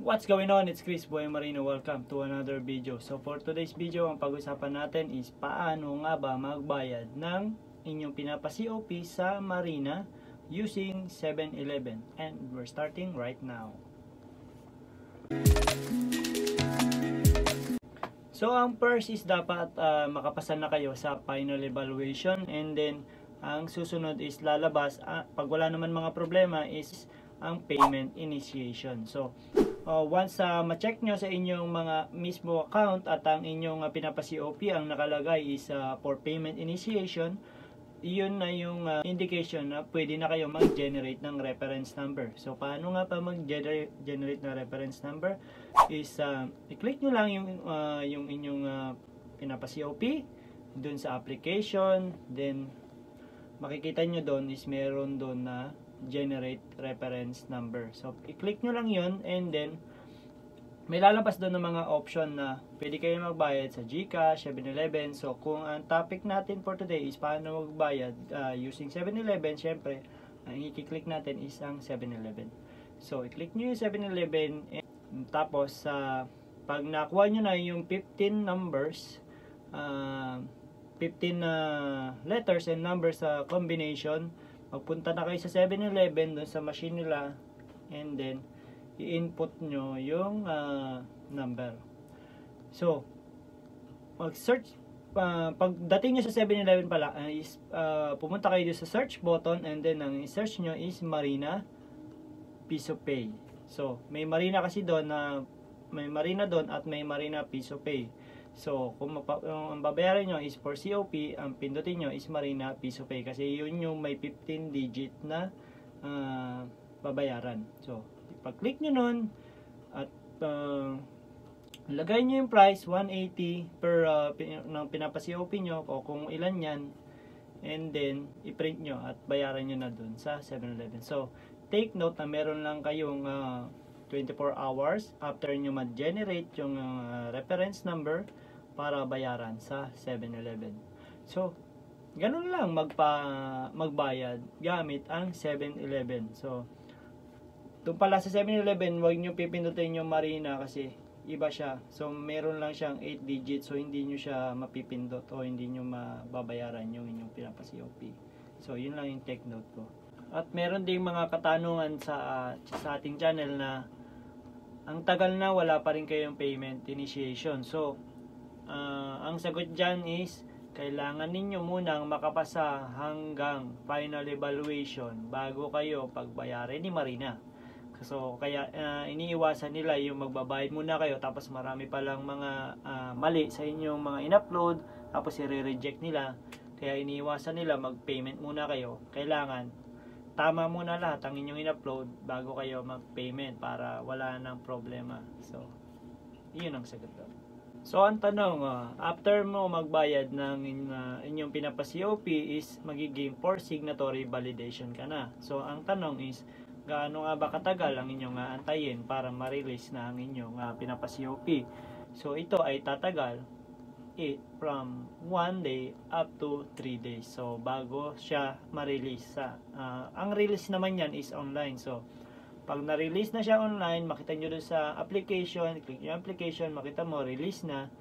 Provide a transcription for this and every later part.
What's going on? It's Chris Boy Marino. Welcome to another video. So for today's video, ang pag-usapan natin is paano nga ba magbayad ng inyong pinapa-COP sa Marina using 7-Eleven. And we're starting right now. So ang first is dapat makapasa na kayo sa final evaluation, and then ang susunod is lalabas, pag wala naman mga problema, is ang payment initiation. So once ma-check nyo sa inyong mga mismo account at ang inyong pinapa-COP ang nakalagay is for payment initiation, yun na yung indication na pwede na kayo mag-generate ng reference number. So paano nga pa mag-generate na reference number is i-click nyo lang yung inyong pinapa-COP dun sa application, then makikita nyo doon is meron doon na generate reference number. So i-click nyo lang yun, and then may lalabas doon ng mga option na pwede kayo magbayad sa GCash, 7-Eleven. So kung ang topic natin for today is paano magbayad using 7-Eleven, syempre ang i-click natin is ang 7-Eleven. So i-click nyo yung 7-Eleven, tapos pag nakuha nyo na yung 15 numbers, 15 letters and numbers combination, magpunta na kayo sa 7-Eleven doon sa machine nila, and then i-input nyo yung number. So mag-search, pagdating nyo sa 7-Eleven pala is pumunta kayo doon sa search button, and then ang i-search nyo is Marina Piso Pay. So may Marina kasi doon, may Marina doon at may Marina Piso Pay. So kung ang babayaran nyo is for COP, ang pindutin nyo is Marina Piso Pay, kasi yun yung may 15 digit na babayaran. So pag-click nyo nun at lagay nyo yung price 180 per ng pinapa-COP nyo o kung ilan yan, and then i-print nyo at bayaran nyo na dun sa 7-Eleven. So take note na meron lang kayong 24 hours after nyo ma-generate yung reference number para bayaran sa 7-Eleven. So ganun lang magbayad gamit ang 7-Eleven. So doon pala sa 7-Eleven, huwag nyo pipindutin yung Marina kasi iba siya. So meron lang siyang 8 digits, so hindi nyo siya mapipindot o hindi nyo mababayaran yung inyong pinapa-COP. So yun lang yung take note ko. At meron ding mga katanungan sa ating channel na ang tagal na wala pa rin kayong payment initiation. So ang sagot dyan is kailangan ninyo munang makapasa hanggang final evaluation bago kayo pagbayarin ni Marina. So kaya iniiwasan nila yung magbabayad muna kayo tapos marami palang mga mali sa inyong mga in-upload, tapos i-reject nila. Kaya iniiwasan nila mag-payment muna kayo. Kailangan tama muna lahat ang inyong in-upload bago kayo mag-payment para wala nang problema. So yun ang sagot doon. So ang tanong, after mo magbayad ng inyong pinapa-COP is magiging for signatory validation ka na. So ang tanong is, gaano nga ba katagal ang inyong antayin para ma-release na ang inyong pinapa-COP? So ito ay tatagal from 1 day up to 3 days. So bago siya ma-release. Ang release naman yan is online. So pag na-release na siya online, makita nyo doon sa application, click yung application, makita mo release na,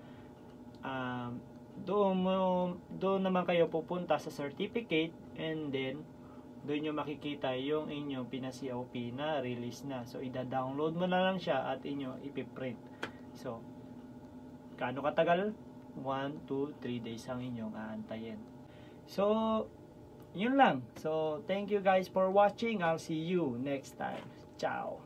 doon naman kayo pupunta sa certificate, and then doon nyo makikita yung inyong pina-COP na release na. So ida-download mo na lang siya at inyo ipiprint. So gaano katagal? 1 to 3 days ang inyong aantayin. So yun lang. So thank you guys for watching. I'll see you next time. Ciao.